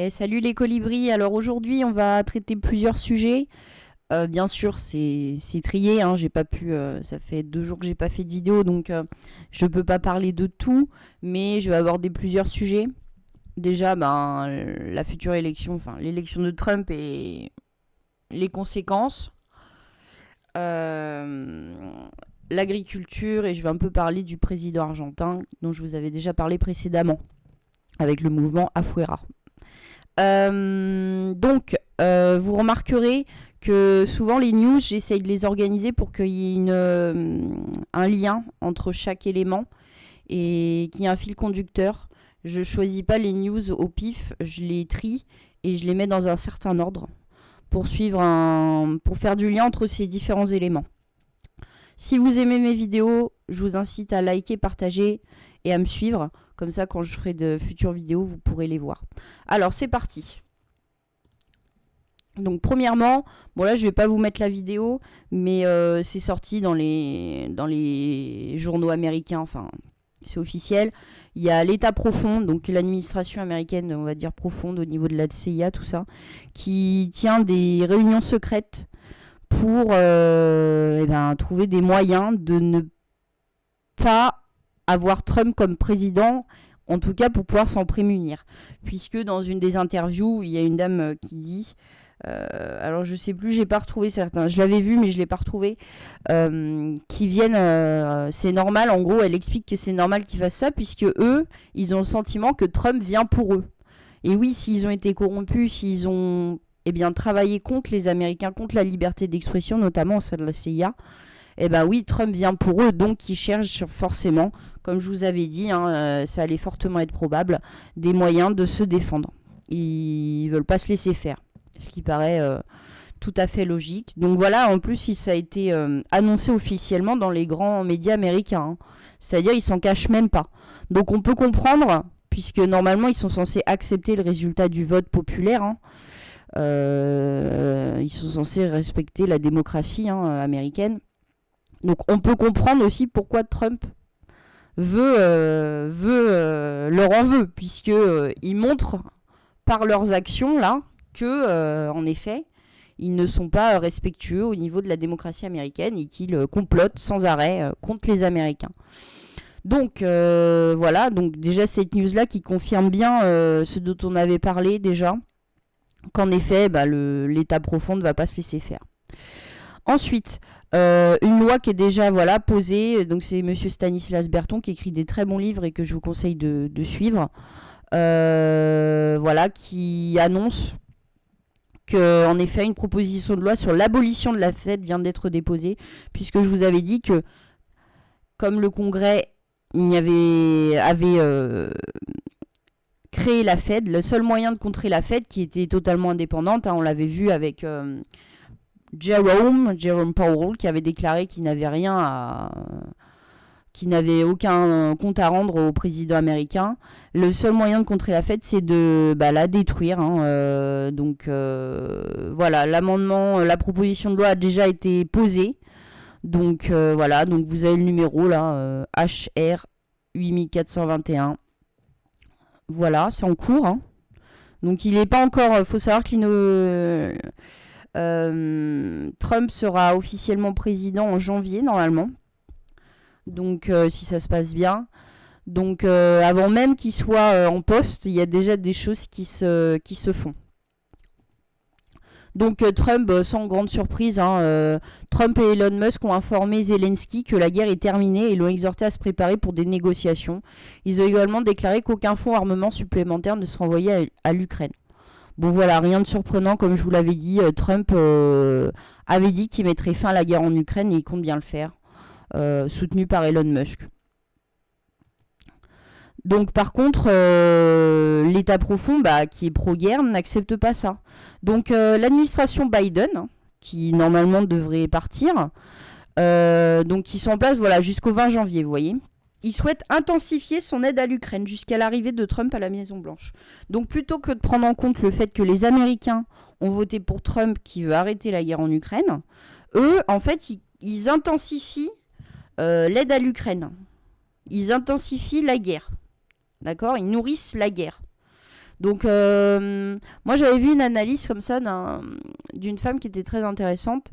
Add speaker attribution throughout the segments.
Speaker 1: Salut les colibris, alors aujourd'hui on va traiter plusieurs sujets. Bien sûr c'est trié, hein, j'ai pas pu, ça fait 2 jours que j'ai pas fait de vidéo donc je peux pas parler de tout, mais je vais aborder plusieurs sujets. Déjà la future élection, enfin l'élection de Trump et les conséquences, euh, l'agriculture et je vais un peu parler du président argentin dont je vous avais déjà parlé précédemment avec le mouvement Afuera. Vous remarquerez que souvent les news, j'essaye de les organiser pour qu'il y ait un lien entre chaque élément et qu'il y ait un fil conducteur. Je choisis pas les news au pif, je les trie et je les mets dans un certain ordre pour pour faire du lien entre ces différents éléments. Si vous aimez mes vidéos, je vous incite à liker, partager et à me suivre. Comme ça, quand je ferai de futures vidéos, vous pourrez les voir. Alors, c'est parti. Donc, premièrement, bon là, je vais pas vous mettre la vidéo, mais c'est sorti dans les journaux américains, enfin, c'est officiel. Il y a l'État profond, donc l'administration américaine, on va dire profonde au niveau de la CIA, tout ça, qui tient des réunions secrètes pour trouver des moyens de ne pas avoir Trump comme président, en tout cas pour pouvoir s'en prémunir. Puisque dans une des interviews, il y a une dame qui dit, alors je sais plus, j'ai pas retrouvé certains, je l'avais vu mais je l'ai pas retrouvé, qui viennent, c'est normal, en gros elle explique que c'est normal qu'ils fassent ça puisque eux, ils ont le sentiment que Trump vient pour eux. Et oui, s'ils ont été corrompus, s'ils ont travaillé contre les Américains, contre la liberté d'expression, notamment au sein de la CIA, oui, Trump vient pour eux, donc ils cherchent forcément, comme je vous avais dit, ça allait fortement être probable, des moyens de se défendre. Ils veulent pas se laisser faire, ce qui paraît tout à fait logique. Donc voilà, en plus, ça a été annoncé officiellement dans les grands médias américains. C'est-à-dire, ils s'en cachent même pas. Donc on peut comprendre, puisque normalement, ils sont censés accepter le résultat du vote populaire. Ils sont censés respecter la démocratie américaine. Donc on peut comprendre aussi pourquoi Trump leur en veut, puisque ils montrent par leurs actions là que en effet ils ne sont pas respectueux au niveau de la démocratie américaine et qu'ils complotent sans arrêt contre les Américains. Donc voilà, donc déjà cette news là qui confirme bien ce dont on avait parlé déjà, qu'en effet l'État profond ne va pas se laisser faire. Ensuite, une loi qui est déjà posée, donc c'est monsieur Stanislas Berton qui écrit des très bons livres et que je vous conseille de suivre, qui annonce qu'en effet une proposition de loi sur l'abolition de la Fed vient d'être déposée, puisque je vous avais dit que comme le Congrès avait créé la Fed, le seul moyen de contrer la Fed qui était totalement indépendante, on l'avait vu avec Jerome Powell qui avait déclaré qu'il n'avait aucun compte à rendre au président américain. Le seul moyen de contrer la Fed, c'est de la détruire. L'amendement, la proposition de loi a déjà été posée. Donc donc vous avez le numéro là, HR 8421. Voilà, c'est en cours. Donc il n'est pas encore. Faut savoir que Trump sera officiellement président en janvier normalement. Donc si ça se passe bien. Donc avant même qu'il soit en poste, il y a déjà des choses qui se font. Donc Trump, sans grande surprise, Trump et Elon Musk ont informé Zelensky que la guerre est terminée et l'ont exhorté à se préparer pour des négociations. Ils ont également déclaré qu'aucun fonds armement supplémentaire ne sera envoyé à l'Ukraine. Bon voilà, rien de surprenant, comme je vous l'avais dit, Trump avait dit qu'il mettrait fin à la guerre en Ukraine et il compte bien le faire, soutenu par Elon Musk. Donc par contre, l'État profond, qui est pro-guerre, n'accepte pas ça. Donc l'administration Biden, qui normalement devrait partir, qui sont en place jusqu'au 20 janvier, vous voyez. Il souhaite intensifier son aide à l'Ukraine jusqu'à l'arrivée de Trump à la Maison-Blanche. Donc plutôt que de prendre en compte le fait que les Américains ont voté pour Trump qui veut arrêter la guerre en Ukraine, eux, en fait, ils intensifient l'aide à l'Ukraine. Ils intensifient la guerre. D'accord ? Ils nourrissent la guerre. Donc, moi, j'avais vu une analyse comme ça d'une femme qui était très intéressante,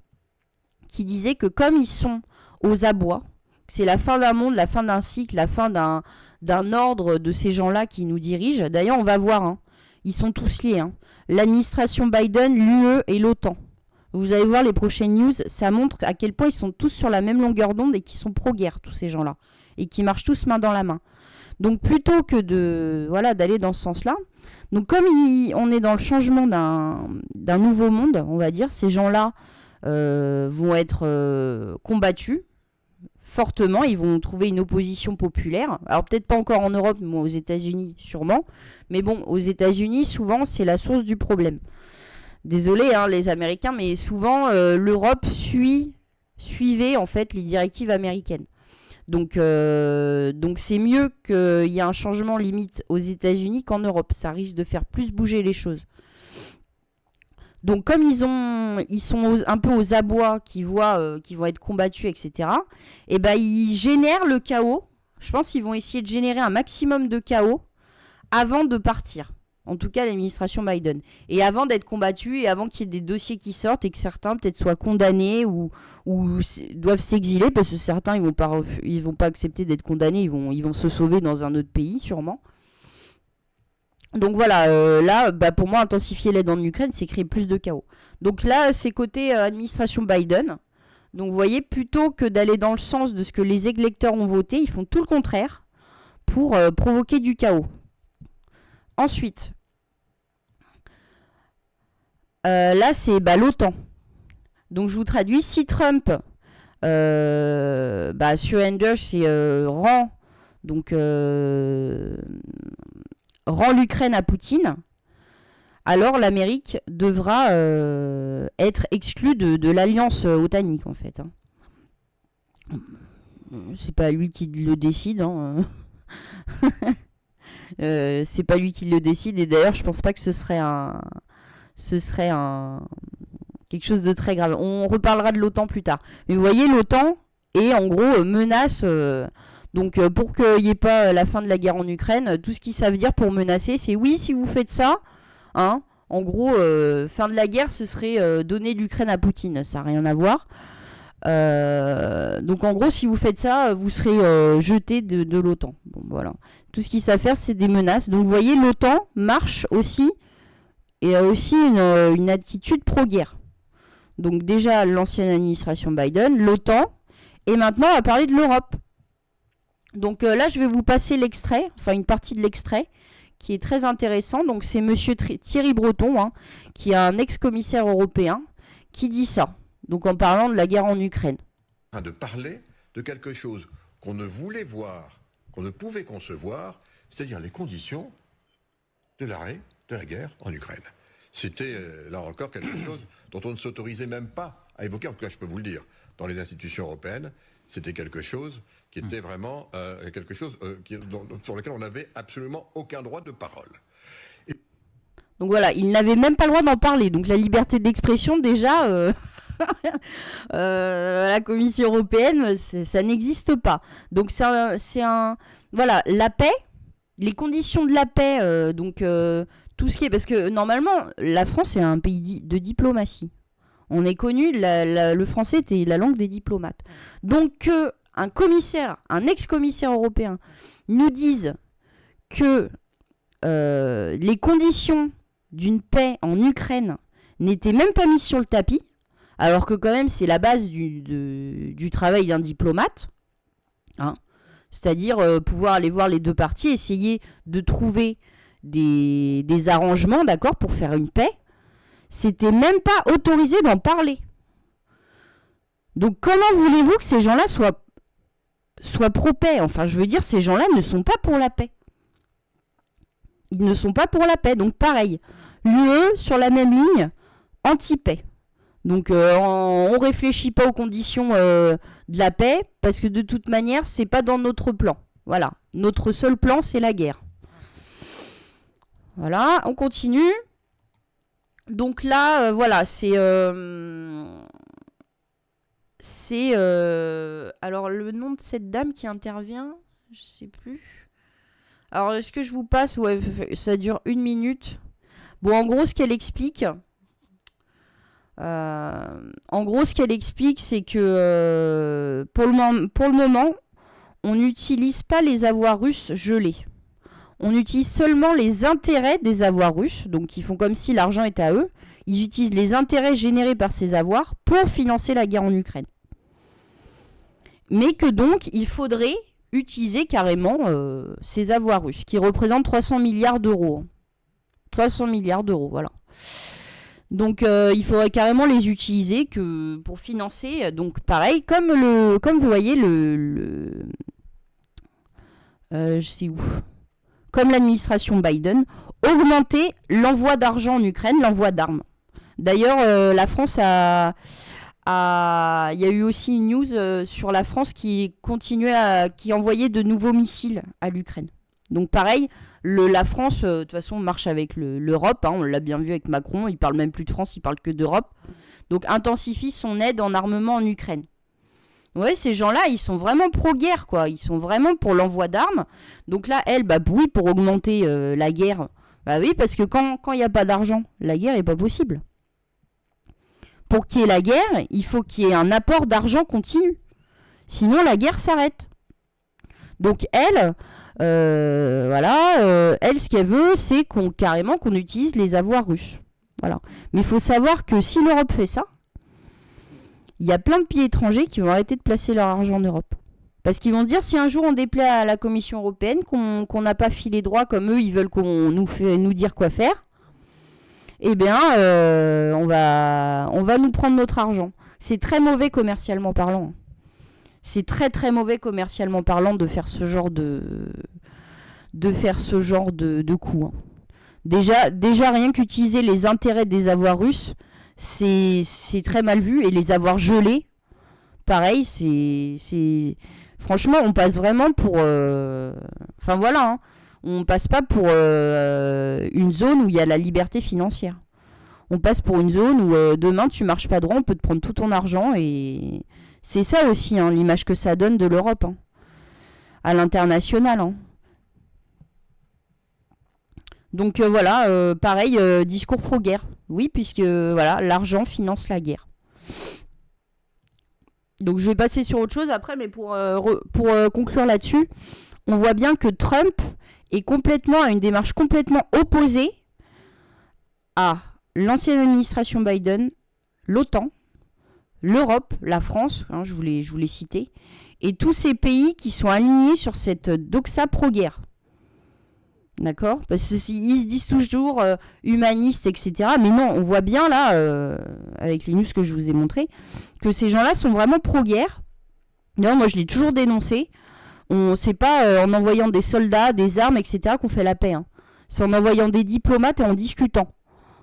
Speaker 1: qui disait que comme ils sont aux abois, c'est la fin d'un monde, la fin d'un cycle, la fin d'un ordre de ces gens-là qui nous dirigent. D'ailleurs, on va voir, hein, ils sont tous liés. Hein. L'administration Biden, l'UE et l'OTAN. Vous allez voir les prochaines news, ça montre à quel point ils sont tous sur la même longueur d'onde et qu'ils sont pro-guerre, tous ces gens-là. Et qui marchent tous main dans la main. Donc plutôt que d'aller dans ce sens-là, donc comme on est dans le changement d'un nouveau monde, on va dire, ces gens-là vont être combattus fortement, ils vont trouver une opposition populaire. Alors peut-être pas encore en Europe, mais aux États-Unis sûrement. Mais bon, aux États-Unis, souvent, c'est la source du problème. Désolé, hein, les Américains, mais souvent, l'Europe suivait en fait les directives américaines. Donc c'est mieux qu'il y ait un changement limite aux États-Unis qu'en Europe. Ça risque de faire plus bouger les choses. Donc comme ils sont un peu aux abois, qui vont être combattus, etc., et ben ils génèrent le chaos. Je pense qu'ils vont essayer de générer un maximum de chaos avant de partir. En tout cas, l'administration Biden. Et avant d'être combattus et avant qu'il y ait des dossiers qui sortent et que certains peut-être soient condamnés ou doivent s'exiler, parce que certains ils vont pas accepter d'être condamnés, ils vont se sauver dans un autre pays sûrement. Donc voilà, là, pour moi, intensifier l'aide en Ukraine, c'est créer plus de chaos. Donc là, c'est côté administration Biden. Donc vous voyez, plutôt que d'aller dans le sens de ce que les électeurs ont voté, ils font tout le contraire pour provoquer du chaos. Ensuite, là, c'est l'OTAN. Donc je vous traduis, si Trump surrender, c'est rend l'Ukraine à Poutine, alors l'Amérique devra être exclue de l'alliance otanique en fait. Hein. C'est pas lui qui le décide. Hein. C'est pas lui qui le décide, et d'ailleurs je pense pas que ce serait quelque chose de très grave. On reparlera de l'OTAN plus tard. Mais vous voyez, l'OTAN est en gros menace. Donc pour qu'il n'y ait pas la fin de la guerre en Ukraine, tout ce qu'ils savent dire pour menacer, c'est oui, si vous faites ça, hein, en gros, fin de la guerre, ce serait donner l'Ukraine à Poutine. Ça n'a rien à voir. Donc en gros, si vous faites ça, vous serez jeté de l'OTAN. Bon, voilà. Tout ce qu'ils savent faire, c'est des menaces. Donc vous voyez, l'OTAN marche aussi et a aussi une attitude pro-guerre. Donc déjà, l'ancienne administration Biden, l'OTAN, et maintenant, on va parler de l'Europe. Donc là, je vais vous passer l'extrait, enfin une partie de l'extrait, qui est très intéressant. Donc c'est monsieur Thierry Breton, hein, qui est un ex-commissaire européen, qui dit ça. Donc en parlant de la guerre en Ukraine.
Speaker 2: De parler de quelque chose qu'on ne voulait voir, qu'on ne pouvait concevoir, c'est-à-dire les conditions de l'arrêt de la guerre en Ukraine. C'était, là encore, quelque chose dont on ne s'autorisait même pas à évoquer, en tout cas je peux vous le dire, dans les institutions européennes, c'était quelque chose qui était vraiment quelque chose sur lequel on n'avait absolument aucun droit de parole.
Speaker 1: Donc voilà, il n'avait même pas le droit d'en parler. Donc la liberté d'expression, déjà, la Commission européenne, ça n'existe pas. Donc voilà, la paix, les conditions de la paix, tout ce qui est... Parce que normalement, la France est un pays de diplomatie. On est connu, le français était la langue des diplomates. Donc un ex-commissaire européen nous dise que les conditions d'une paix en Ukraine n'étaient même pas mises sur le tapis, alors que quand même c'est la base du travail d'un diplomate, hein, c'est-à-dire pouvoir aller voir les deux parties, essayer de trouver des arrangements, d'accord, pour faire une paix. C'était même pas autorisé d'en parler. Donc comment voulez-vous que ces gens-là soient pro-paix? Enfin, je veux dire, ces gens-là ne sont pas pour la paix. Ils ne sont pas pour la paix. Donc pareil, l'UE sur la même ligne, anti-paix. Donc on réfléchit pas aux conditions de la paix, parce que de toute manière, c'est pas dans notre plan. Voilà, notre seul plan, c'est la guerre. Voilà, on continue. Donc là, voilà, alors le nom de cette dame qui intervient, je sais plus. Alors, est-ce que je vous passe? Ouais, ça dure 1 minute. Bon, en gros, ce qu'elle explique, c'est que pour le moment, on n'utilise pas les avoirs russes gelés. On utilise seulement les intérêts des avoirs russes. Donc, ils font comme si l'argent était à eux. Ils utilisent les intérêts générés par ces avoirs pour financer la guerre en Ukraine. Mais que donc, il faudrait utiliser carrément ces avoirs russes, qui représentent 300 milliards d'euros. 300 milliards d'euros, voilà. Donc, il faudrait carrément les utiliser pour financer. Donc, pareil, comme vous voyez, je sais où. Comme l'administration Biden, augmenter l'envoi d'argent en Ukraine, l'envoi d'armes. D'ailleurs, la France il y a eu aussi une news sur la France qui envoyait de nouveaux missiles à l'Ukraine. Donc pareil, la France, de toute façon, marche avec l'Europe. On l'a bien vu avec Macron. Il parle même plus de France, il parle que d'Europe. Donc intensifie son aide en armement en Ukraine. Ouais, ces gens-là, ils sont vraiment pro-guerre, quoi. Ils sont vraiment pour l'envoi d'armes. Donc là, elle, oui, pour augmenter la guerre. Bah oui, parce que quand il n'y a pas d'argent, la guerre n'est pas possible. Pour qu'il y ait la guerre, il faut qu'il y ait un apport d'argent continu. Sinon, la guerre s'arrête. Donc elle, elle, ce qu'elle veut, c'est carrément qu'on utilise les avoirs russes. Voilà. Mais il faut savoir que si l'Europe fait ça, il y a plein de pays étrangers qui vont arrêter de placer leur argent en Europe. Parce qu'ils vont se dire, si un jour on déplaît à la Commission européenne, qu'on n'a pas filé droit comme eux, ils veulent qu'on nous dire quoi faire, eh bien, on va nous prendre notre argent. C'est très mauvais commercialement parlant. C'est très très mauvais commercialement parlant de faire ce genre de coup. Déjà rien qu'utiliser les intérêts des avoirs russes, c'est très mal vu. Et les avoirs gelés, pareil, franchement, on passe vraiment pour... Enfin voilà, hein. On passe pas pour une zone où il y a la liberté financière. On passe pour une zone où demain tu marches pas droit, on peut te prendre tout ton argent. Et c'est ça aussi, hein, l'image que ça donne de l'Europe, hein, à l'international. Hein. Donc voilà, pareil, discours pro-guerre. Oui, puisque voilà, l'argent finance la guerre. Donc je vais passer sur autre chose après, mais pour conclure là-dessus, on voit bien que Trump a une démarche complètement opposée à l'ancienne administration Biden, l'OTAN, l'Europe, la France, hein, je voulais citer, et tous ces pays qui sont alignés sur cette doxa pro-guerre. D'accord? Parce qu'ils se disent toujours humanistes, etc. Mais non, on voit bien là, avec les news que je vous ai montrées, que ces gens-là sont vraiment pro-guerre. D'ailleurs, moi je l'ai toujours dénoncé. C'est pas en envoyant des soldats, des armes, etc. qu'on fait la paix. Hein. C'est en envoyant des diplomates et en discutant.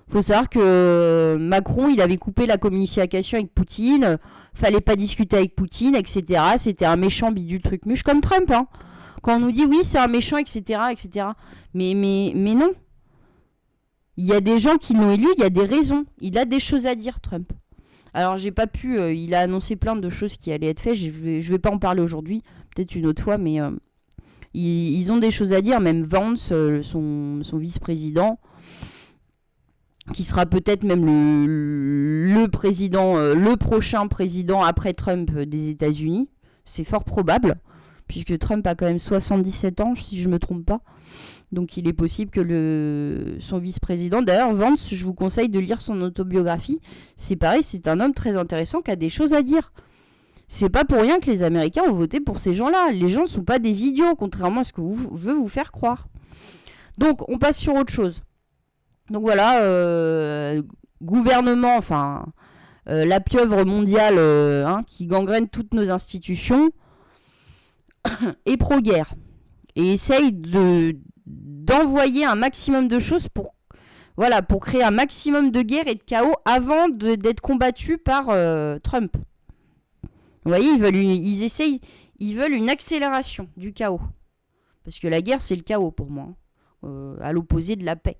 Speaker 1: Faut savoir que Macron, il avait coupé la communication avec Poutine. Fallait pas discuter avec Poutine, etc. C'était un méchant bidule truc muche comme Trump. Hein. Quand on nous dit oui, c'est un méchant, etc. etc. Mais non. Il y a des gens qui l'ont élu, il y a des raisons. Il a des choses à dire, Trump. Alors, j'ai pas pu... il a annoncé plein de choses qui allaient être faites. Je vais pas en parler aujourd'hui. Peut-être une autre fois, mais... ils ont des choses à dire. Même Vance, son vice-président, qui sera peut-être même le président, le prochain président après Trump des États-Unis. C'est fort probable, puisque Trump a quand même 77 ans, si je me trompe pas. Donc il est possible que son vice-président... D'ailleurs, Vance, je vous conseille de lire son autobiographie. C'est pareil, c'est un homme très intéressant qui a des choses à dire. C'est pas pour rien que les Américains ont voté pour ces gens-là. Les gens ne sont pas des idiots, contrairement à ce que veut vous faire croire. Donc, on passe sur autre chose. Donc voilà, gouvernement, enfin, la pieuvre mondiale qui gangrène toutes nos institutions, est pro-guerre. Et essaye d'envoyer un maximum de choses pour créer un maximum de guerre et de chaos avant d'être combattu par Trump. Vous voyez, ils veulent une accélération du chaos. Parce que la guerre, c'est le chaos pour moi, à l'opposé de la paix.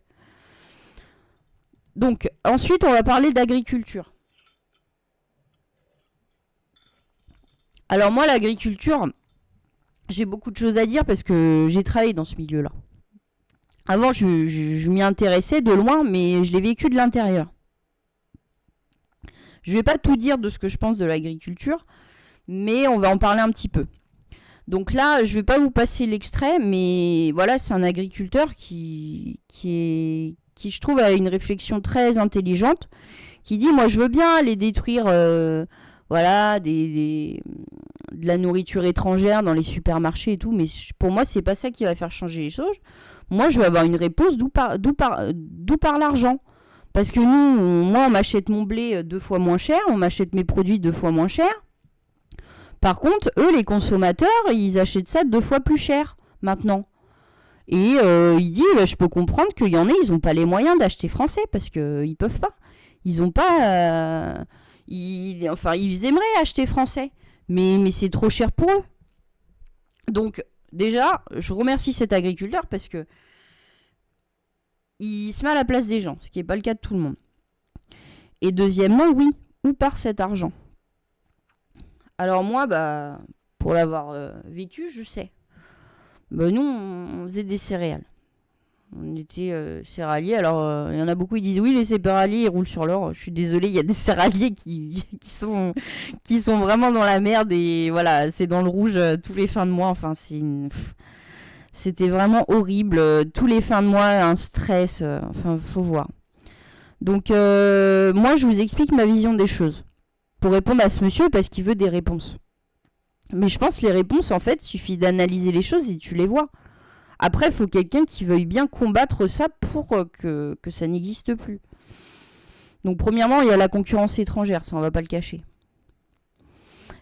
Speaker 1: Donc, ensuite, on va parler d'agriculture. Alors moi, l'agriculture, j'ai beaucoup de choses à dire parce que j'ai travaillé dans ce milieu-là. Avant, je m'y intéressais de loin, mais je l'ai vécu de l'intérieur. Je ne vais pas tout dire de ce que je pense de l'agriculture, mais on va en parler un petit peu. Donc là, je ne vais pas vous passer l'extrait, mais voilà, c'est un agriculteur qui je trouve, a une réflexion très intelligente, qui dit, moi, je veux bien aller détruire voilà, de la nourriture étrangère dans les supermarchés et tout, mais pour moi, c'est pas ça qui va faire changer les choses. Moi, je veux avoir une réponse d'où part l'argent. Parce que moi, on m'achète mon blé 2 fois moins cher, on m'achète mes produits 2 fois moins cher. Par contre, eux, les consommateurs, ils achètent ça 2 fois plus cher, maintenant. Et il dit, je peux comprendre qu'il y en a, ils n'ont pas les moyens d'acheter français, parce qu'ils peuvent pas. Ils n'ont pas... ils aimeraient acheter français, mais c'est trop cher pour eux. Donc, déjà, je remercie cet agriculteur, parce que il se met à la place des gens, ce qui n'est pas le cas de tout le monde. Et deuxièmement, oui, où part cet argent ? Alors moi, pour l'avoir vécu, je sais. Nous, on faisait des céréales. On était céréaliers. Alors, il y en a beaucoup qui disent, oui, les céréaliers, ils roulent sur l'or. Je suis désolée, il y a des céréaliers qui sont vraiment dans la merde. Et voilà, c'est dans le rouge tous les fins de mois. Enfin, c'était vraiment horrible. Tous les fins de mois, un stress. Faut voir. Donc, moi, je vous explique ma vision des choses. Pour répondre à ce monsieur, parce qu'il veut des réponses. Mais je pense que les réponses, en fait, il suffit d'analyser les choses et tu les vois. Après, il faut quelqu'un qui veuille bien combattre ça pour que ça n'existe plus. Donc, premièrement, il y a la concurrence étrangère, ça, on va pas le cacher.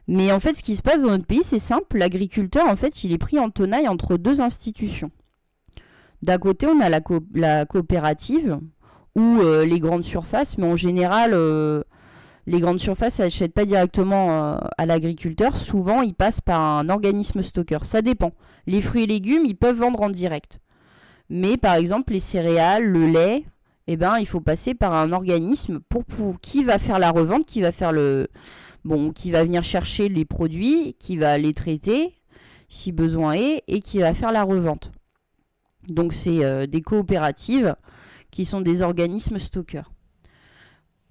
Speaker 1: Mais en fait, ce qui se passe dans notre pays, c'est simple. L'agriculteur, en fait, il est pris en tenaille entre 2 institutions. D'un côté, on a la coopérative ou les grandes surfaces, mais en général... les grandes surfaces n'achètent pas directement à l'agriculteur. Souvent, ils passent par un organisme stockeur. Ça dépend. Les fruits et légumes, ils peuvent vendre en direct. Mais par exemple, les céréales, le lait, il faut passer par un organisme pour qui va faire la revente, qui va venir chercher les produits, qui va les traiter, si besoin est, et qui va faire la revente. Donc, c'est des coopératives qui sont des organismes stockeurs.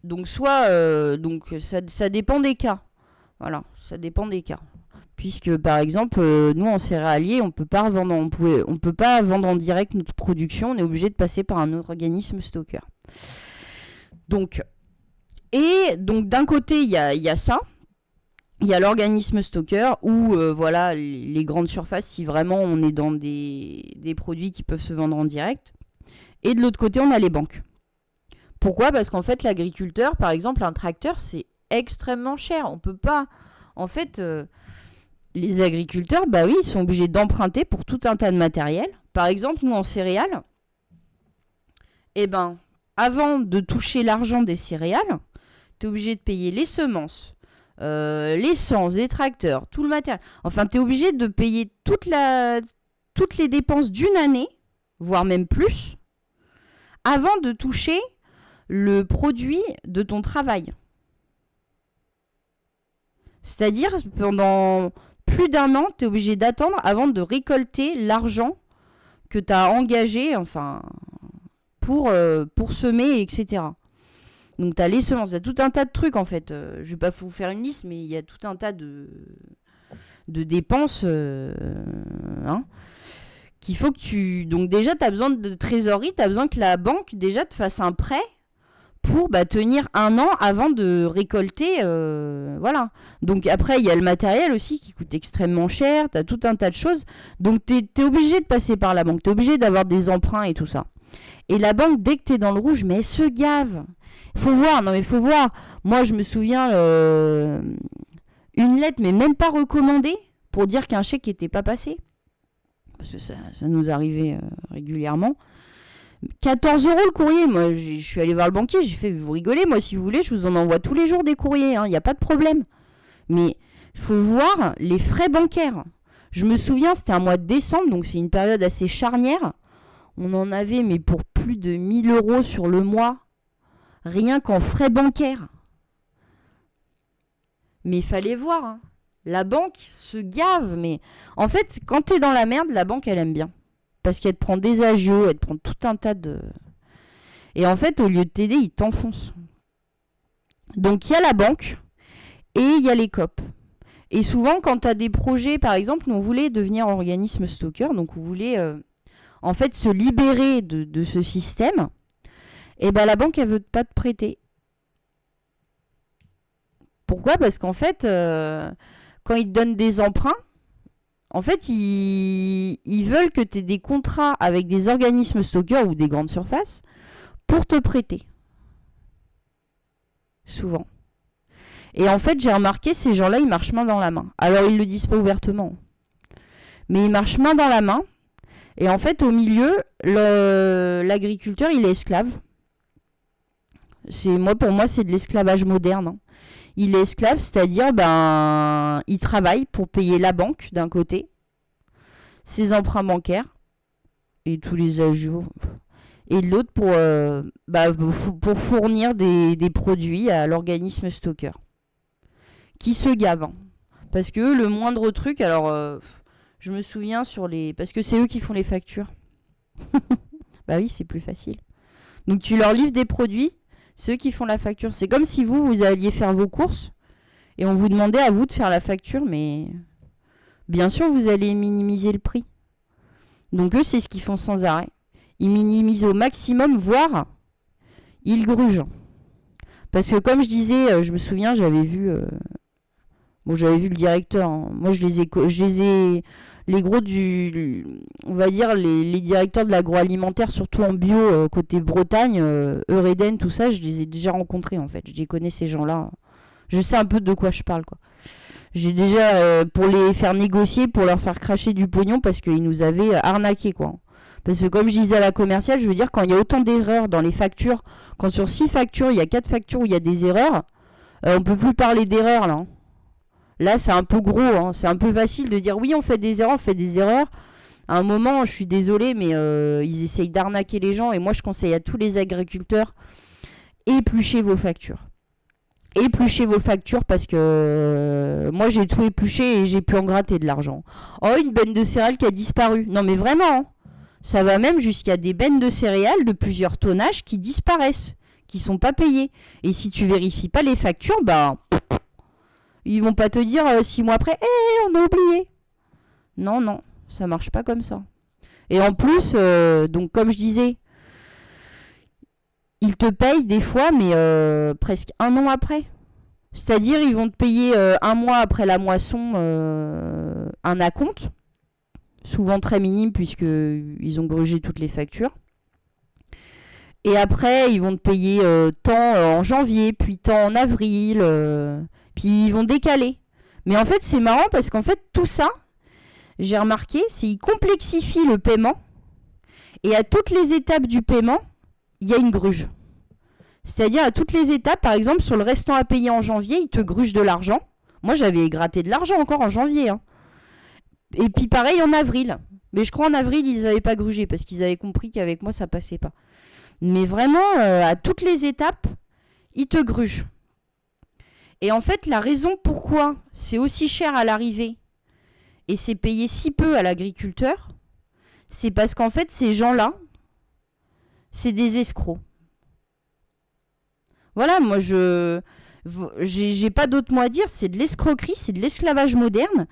Speaker 1: Donc ça dépend des cas. Voilà, ça dépend des cas. Puisque par exemple, nous en céréalier, on peut pas vendre en direct notre production, on est obligé de passer par un organisme stockeur. Donc d'un côté, il y a ça. Il y a l'organisme stockeur où voilà, les grandes surfaces, si vraiment on est dans des produits qui peuvent se vendre en direct. Et de l'autre côté, on a les banques. Pourquoi ? Parce qu'en fait, l'agriculteur, par exemple, un tracteur, c'est extrêmement cher. On peut pas... En fait, les agriculteurs, oui, ils sont obligés d'emprunter pour tout un tas de matériel. Par exemple, nous, en céréales, avant de toucher l'argent des céréales, tu es obligé de payer les semences, l'essence, les tracteurs, tout le matériel. Enfin, tu es obligé de payer toutes les dépenses d'une année, voire même plus, avant de toucher le produit de ton travail. C'est-à-dire, pendant plus d'1 an, tu es obligé d'attendre avant de récolter l'argent que tu as engagé, pour semer, etc. Donc, tu as les semences, il y a tout un tas de trucs, en fait. Je ne vais pas vous faire une liste, mais il y a tout un tas de dépenses, qu'il faut que tu... Donc, déjà, tu as besoin de trésorerie, tu as besoin que la banque, déjà, te fasse un prêt pour tenir 1 an avant de récolter, voilà. Donc après, il y a le matériel aussi qui coûte extrêmement cher, tu as tout un tas de choses. Donc tu es obligé de passer par la banque, tu es obligé d'avoir des emprunts et tout ça. Et la banque, dès que tu es dans le rouge, mais elle se gave. Faut voir. Moi, je me souviens, une lettre, mais même pas recommandée, pour dire qu'un chèque n'était pas passé. Parce que ça nous arrivait régulièrement. 14 € le courrier. Moi, je suis allée voir le banquier, j'ai fait, vous rigolez, moi, si vous voulez, je vous en envoie tous les jours des courriers, il n'y a pas de problème. Mais il faut voir les frais bancaires. Je me souviens, c'était un mois de décembre, donc c'est une période assez charnière. On en avait, mais pour plus de 1 000 € sur le mois, rien qu'en frais bancaires. Mais il fallait voir. La banque se gave, mais en fait, quand t'es dans la merde, la banque, elle aime bien. Parce qu'elle te prend des agios, elle te prend tout un tas de... Et en fait, au lieu de t'aider, ils t'enfoncent. Donc, il y a la banque et il y a les COP. Et souvent, quand t'as des projets, par exemple, nous, on voulait devenir organisme stocker, donc on voulait, en fait, se libérer de ce système, et ben la banque, elle veut pas te prêter. Pourquoi ? Parce qu'en fait, quand ils te donnent des emprunts, en fait, ils veulent que tu aies des contrats avec des organismes stockeurs ou des grandes surfaces pour te prêter. Souvent. Et en fait, j'ai remarqué, ces gens-là, ils marchent main dans la main. Alors, ils le disent pas ouvertement. Mais ils marchent main dans la main. Et en fait, au milieu, l'agriculteur, il est esclave. Pour moi, c'est de l'esclavage moderne. Hein. Il est esclave, c'est-à-dire, il travaille pour payer la banque, d'un côté, ses emprunts bancaires, et tous les agios, et de l'autre, pour fournir des produits à l'organisme stocker, qui se gave. Hein. Parce que le moindre truc, alors, je me souviens parce que c'est eux qui font les factures. Bah oui, c'est plus facile. Donc, tu leur livres des produits, ceux qui font la facture. C'est comme si vous alliez faire vos courses et on vous demandait à vous de faire la facture, mais bien sûr, vous allez minimiser le prix. Donc eux, c'est ce qu'ils font sans arrêt. Ils minimisent au maximum, voire ils grugent. Parce que comme je disais, je me souviens, j'avais vu le directeur. Hein. Moi, je les ai les gros on va dire les directeurs de l'agroalimentaire, surtout en bio, côté Bretagne, Eureden, tout ça, je les ai déjà rencontrés en fait. Je les connais, ces gens-là. Je sais un peu de quoi je parle, quoi. J'ai déjà, pour les faire négocier, pour leur faire cracher du pognon, parce qu'ils nous avaient arnaqué, quoi. Parce que comme je disais à la commerciale, je veux dire, quand il y a autant d'erreurs dans les factures, quand sur 6 factures, il y a 4 factures où il y a des erreurs, on peut plus parler d'erreurs, là. Là, c'est un peu gros, hein. C'est un peu facile de dire oui, on fait des erreurs. À un moment, je suis désolée, mais ils essayent d'arnaquer les gens. Et moi, je conseille à tous les agriculteurs, épluchez vos factures. Épluchez vos factures parce que moi, j'ai tout épluché et j'ai pu en gratter de l'argent. Oh, une benne de céréales qui a disparu. Non, mais vraiment, hein. Ça va même jusqu'à des bennes de céréales de plusieurs tonnages qui disparaissent, qui sont pas payées. Et si tu vérifies pas les factures, ils vont pas te dire 6 mois après, on a oublié. Non, ça marche pas comme ça. Et en plus, donc comme je disais, ils te payent des fois, mais presque 1 an après. C'est-à-dire, ils vont te payer 1 mois après la moisson un acompte, souvent très minime puisqu'ils ont grugé toutes les factures. Et après, ils vont te payer tant en janvier, puis tant en avril... Puis ils vont décaler. Mais en fait, c'est marrant parce qu'en fait, tout ça, j'ai remarqué, c'est qu'ils complexifient le paiement. Et à toutes les étapes du paiement, il y a une gruge. C'est-à-dire à toutes les étapes, par exemple, sur le restant à payer en janvier, ils te grugent de l'argent. Moi, j'avais gratté de l'argent encore en janvier. Hein. Et puis pareil en avril. Mais je crois en avril, ils n'avaient pas grugé parce qu'ils avaient compris qu'avec moi, ça passait pas. Mais vraiment, à toutes les étapes, ils te grugent. Et en fait, la raison pourquoi c'est aussi cher à l'arrivée et c'est payé si peu à l'agriculteur, c'est parce qu'en fait, ces gens-là, c'est des escrocs. Voilà, moi, j'ai pas d'autre mot à dire, c'est de l'escroquerie, c'est de l'esclavage moderne.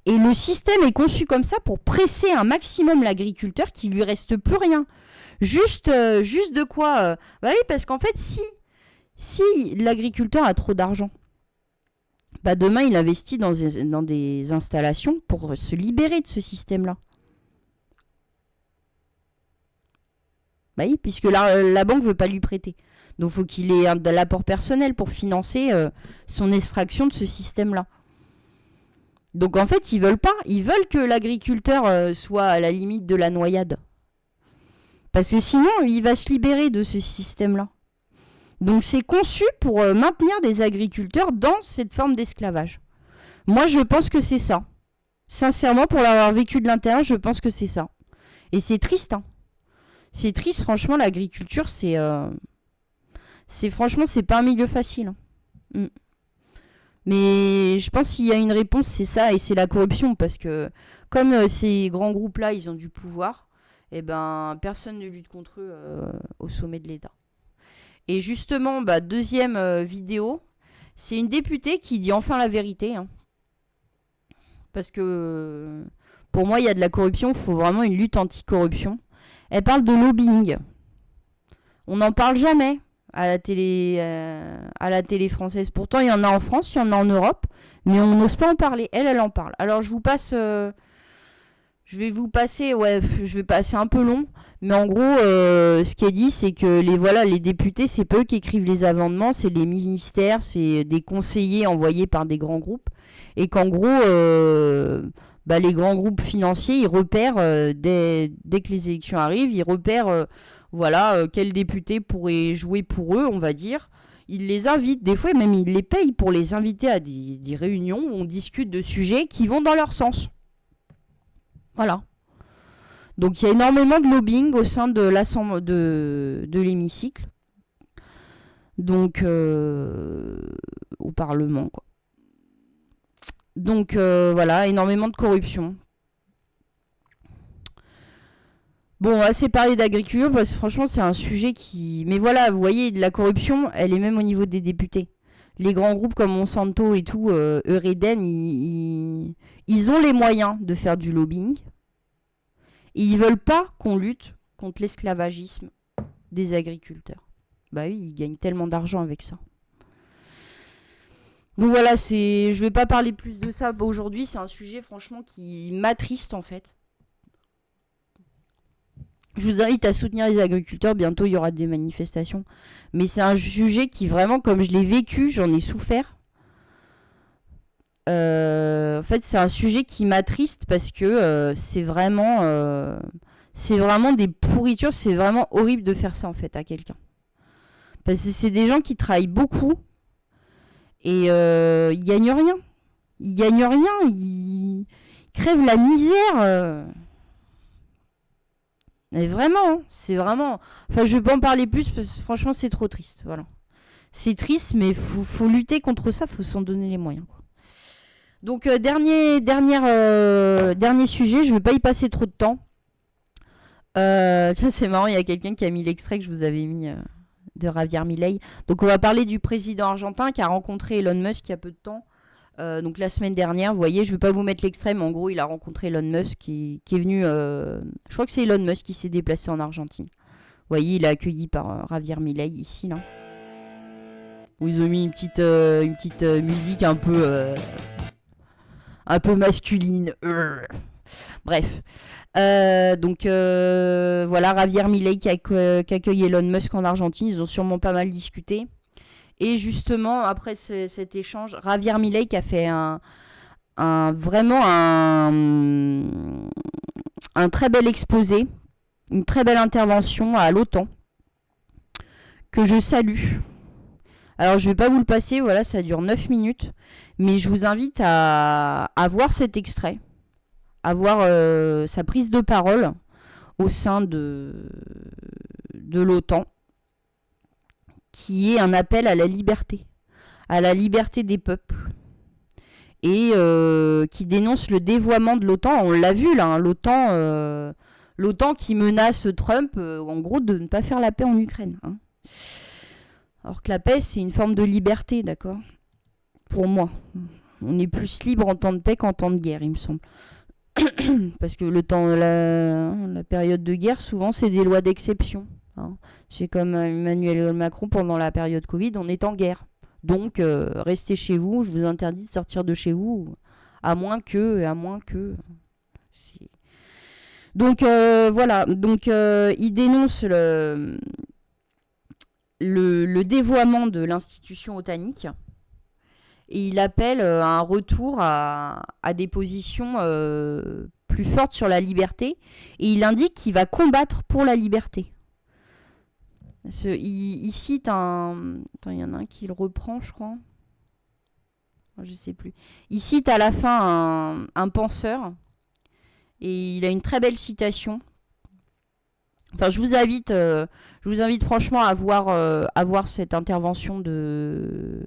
Speaker 1: Et le système est conçu comme ça pour presser un maximum l'agriculteur qu'il lui reste plus rien. Juste de quoi... oui, parce qu'en fait, si l'agriculteur a trop d'argent, demain, il investit dans des installations pour se libérer de ce système-là. Oui, puisque la banque ne veut pas lui prêter. Donc, il faut qu'il ait de l'apport personnel pour financer son extraction de ce système-là. Donc, en fait, ils veulent pas. Ils veulent que l'agriculteur soit à la limite de la noyade. Parce que sinon, il va se libérer de ce système-là. Donc c'est conçu pour maintenir des agriculteurs dans cette forme d'esclavage. Moi, je pense que c'est ça. Sincèrement, pour l'avoir vécu de l'intérieur, je pense que c'est ça. Et c'est triste. Hein. C'est triste, franchement, l'agriculture, franchement, c'est pas un milieu facile. Hein. Mais je pense qu'il y a une réponse, c'est ça, et c'est la corruption, parce que comme ces grands groupes-là, ils ont du pouvoir, et ben personne ne lutte contre eux au sommet de l'État. Et justement, deuxième vidéo, c'est une députée qui dit enfin la vérité, hein. Parce que pour moi, il y a de la corruption, il faut vraiment une lutte anti-corruption. Elle parle de lobbying. On n'en parle jamais à la télé française. Pourtant, il y en a en France, il y en a en Europe, mais on n'ose pas en parler. Elle en parle. Alors, je vais vous passer, je vais passer un peu long, mais en gros, ce qui est dit, c'est que les députés, c'est pas eux qui écrivent les amendements, c'est les ministères, c'est des conseillers envoyés par des grands groupes, et qu'en gros, les grands groupes financiers, ils repèrent, dès que les élections arrivent, ils repèrent, quel député pourrait jouer pour eux, on va dire. Ils les invitent, des fois même ils les payent pour les inviter à des réunions où on discute de sujets qui vont dans leur sens. Voilà. Donc il y a énormément de lobbying au sein de l'assemblée de l'hémicycle. Donc au Parlement, quoi. Donc énormément de corruption. Bon, on va assez parler d'agriculture parce que franchement c'est un sujet qui... Mais voilà, vous voyez, la corruption, elle est même au niveau des députés. Les grands groupes comme Monsanto et tout, Eureden, ils ont les moyens de faire du lobbying. Et ils veulent pas qu'on lutte contre l'esclavagisme des agriculteurs. Bah oui, ils gagnent tellement d'argent avec ça. Donc voilà, je vais pas parler plus de ça aujourd'hui. C'est un sujet franchement qui m'attriste en fait. Je vous invite à soutenir les agriculteurs. Bientôt, il y aura des manifestations. Mais c'est un sujet qui vraiment, comme je l'ai vécu, j'en ai souffert. En fait, c'est un sujet qui m'attriste parce que c'est vraiment des pourritures. C'est vraiment horrible de faire ça en fait à quelqu'un. Parce que c'est des gens qui travaillent beaucoup et ils gagnent rien. Ils gagnent rien. Ils crèvent la misère. Et vraiment, hein, c'est vraiment... Enfin, je vais pas en parler plus parce que franchement, c'est trop triste. Voilà. C'est triste, mais faut lutter contre ça. Faut s'en donner les moyens, quoi. Donc, dernier sujet. Je vais pas y passer trop de temps. Tiens, c'est marrant, il y a quelqu'un qui a mis l'extrait que je vous avais mis de Javier Milei. Donc, on va parler du président argentin qui a rencontré Elon Musk il y a peu de temps. Donc la semaine dernière, vous voyez, je ne vais pas vous mettre l'extrait, mais en gros, il a rencontré Elon Musk qui est venu... je crois que c'est Elon Musk qui s'est déplacé en Argentine. Vous voyez, il est accueilli par Javier Milei ici, là. Où ils ont mis une petite musique un peu masculine. Bref. Voilà, Javier Milei qui accueille Elon Musk en Argentine. Ils ont sûrement pas mal discuté. Et justement, après cet échange, Javier Milei qui a fait vraiment un très bel exposé, une très belle intervention à l'OTAN, que je salue. Alors, je ne vais pas vous le passer, voilà, ça dure 9 minutes, mais je vous invite à voir cet extrait, à voir sa prise de parole au sein de l'OTAN, qui est un appel à la liberté des peuples, et qui dénonce le dévoiement de l'OTAN. On l'a vu là, hein, l'OTAN qui menace Trump, en gros, de ne pas faire la paix en Ukraine. Hein. Alors que la paix, c'est une forme de liberté, d'accord ? Pour moi. On est plus libre en temps de paix qu'en temps de guerre, il me semble. Parce que la période de guerre, souvent, c'est des lois d'exception. Hein. C'est comme Emmanuel Macron pendant la période Covid, on est en guerre. Donc, restez chez vous, je vous interdis de sortir de chez vous, à moins que... Donc, voilà. Donc, il dénonce le dévoiement de l'institution otanique et il appelle à un retour à des positions plus fortes sur la liberté et il indique qu'il va combattre pour la liberté. Il cite un... Attends, il y en a un qui le reprend, je crois. Je sais plus. Il cite à la fin un penseur. Et il a une très belle citation. Enfin, je vous invite franchement à voir cette intervention de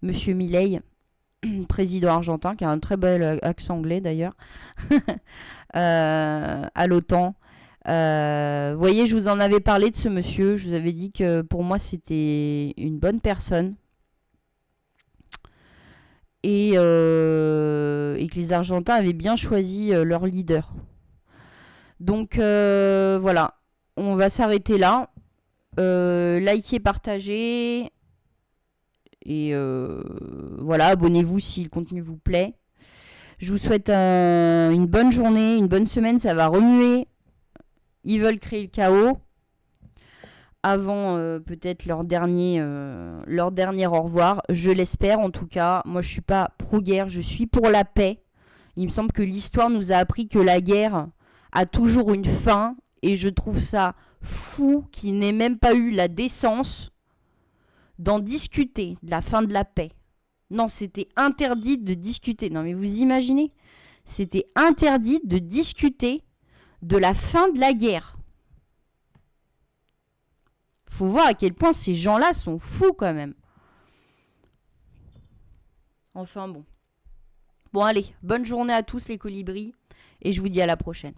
Speaker 1: Monsieur Milei. président argentin, qui a un très bel accent anglais d'ailleurs, à l'OTAN. Vous voyez, je vous en avais parlé de ce monsieur. Je vous avais dit que pour moi, c'était une bonne personne. Et que les Argentins avaient bien choisi leur leader. Donc voilà, on va s'arrêter là. Likez, partagez. Et voilà, abonnez-vous si le contenu vous plaît. Je vous souhaite une bonne journée, une bonne semaine. Ça va remuer. Ils veulent créer le chaos avant peut-être leur dernier au revoir. Je l'espère en tout cas. Moi, je suis pas pro-guerre, je suis pour la paix. Il me semble que l'histoire nous a appris que la guerre a toujours une fin. Et je trouve ça fou qu'il n'ait même pas eu la décence d'en discuter, de la fin de la paix. Non, c'était interdit de discuter. Non, mais vous imaginez ? C'était interdit de discuter de la fin de la guerre. Faut voir à quel point ces gens-là sont fous quand même. Enfin bon. Bon allez, bonne journée à tous les colibris et je vous dis à la prochaine.